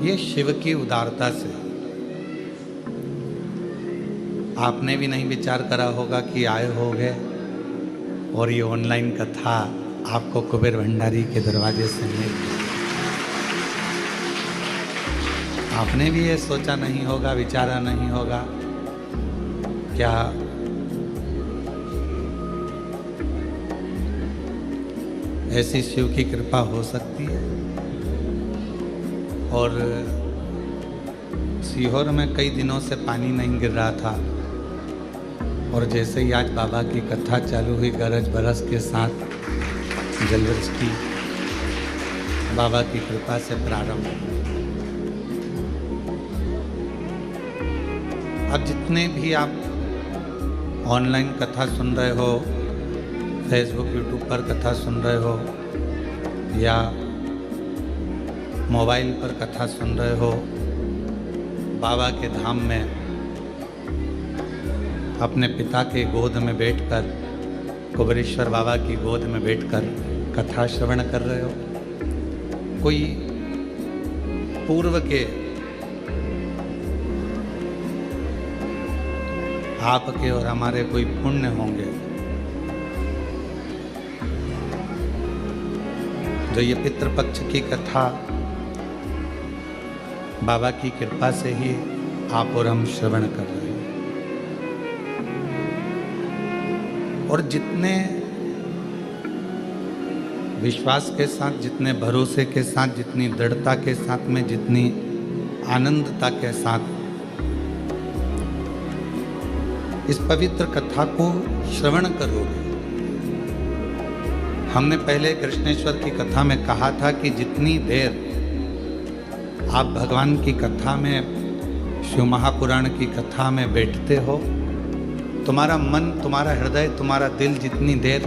ये शिव की उदारता से। आपने भी नहीं विचार करा होगा कि आए होगे और ये ऑनलाइन कथा आपको कुबेर भंडारी के दरवाजे से मिल। आपने भी ये सोचा नहीं होगा, विचारा नहीं होगा क्या ऐसी शिव की कृपा हो सकती है। और सीहोर में कई दिनों से पानी नहीं गिर रहा था और जैसे ही आज बाबा की कथा चालू हुई, गरज बरस के साथ जलवृष्टि बाबा की कृपा से प्रारंभ हुई। अब जितने भी आप ऑनलाइन कथा सुन रहे हो, फेसबुक यूट्यूब पर कथा सुन रहे हो या मोबाइल पर कथा सुन रहे हो, बाबा के धाम में अपने पिता के गोद में बैठकर, कुबेरेश्वर बाबा की गोद में बैठकर कथा श्रवण कर रहे हो। कोई पूर्व के आपके और हमारे कोई पुण्य होंगे जो ये पितृपक्ष की कथा बाबा की कृपा से ही आप और हम श्रवण कर रहे हैं। और जितने विश्वास के साथ, जितने भरोसे के साथ, जितनी दृढ़ता के साथ में, जितनी आनंदता के साथ इस पवित्र कथा को श्रवण करोगे। हमने पहले कृष्णेश्वर की कथा में कहा था कि जितनी देर आप भगवान की कथा में, शिव महापुराण की कथा में बैठते हो, तुम्हारा मन, तुम्हारा हृदय, तुम्हारा दिल जितनी देर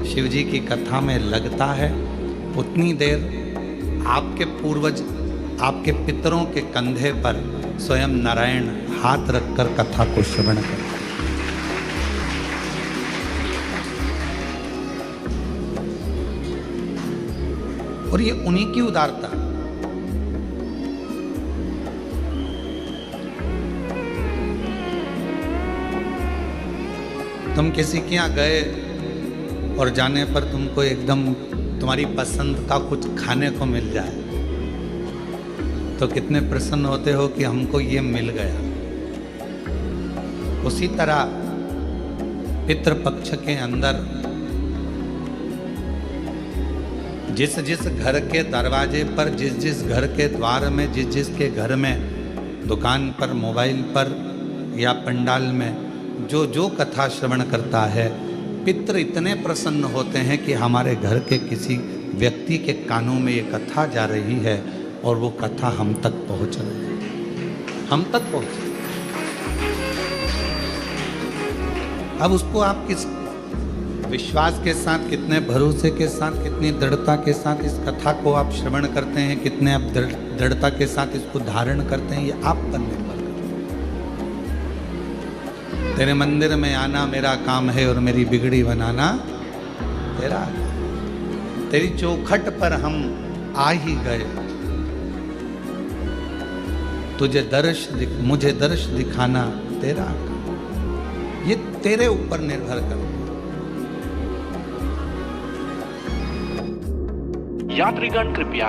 शिव जी की कथा में लगता है, उतनी देर आपके पूर्वज, आपके पितरों के कंधे पर स्वयं नारायण हाथ रखकर कथा को श्रवण करते हैं। और ये उन्हीं की उदारता। तुम किसी के यहाँ गए और जाने पर तुमको एकदम तुम्हारी पसंद का कुछ खाने को मिल जाए तो कितने प्रसन्न होते हो कि हमको ये मिल गया। उसी तरह पितृपक्ष के अंदर जिस जिस घर के दरवाजे पर, जिस जिस घर के द्वार में, जिस जिस के घर में, दुकान पर, मोबाइल पर या पंडाल में जो जो कथा श्रवण करता है, पितृ इतने प्रसन्न होते हैं कि हमारे घर के किसी व्यक्ति के कानों में ये कथा जा रही है और वो कथा हम तक पहुंच रही है, हम तक पहुंच रही है। अब उसको आप किस विश्वास के साथ, कितने भरोसे के साथ, कितनी दृढ़ता के साथ इस कथा को आप श्रवण करते हैं, कितने आप दृढ़ता के साथ इसको धारण करते हैं, ये आप पर निर्भर करता है। तेरे मंदिर में आना मेरा काम है और मेरी बिगड़ी बनाना तेरा। तेरी चौखट पर हम आ ही गए, मुझे दर्श दिखाना तेरा। ये तेरे ऊपर निर्भर करता है। यात्रीगण कृपया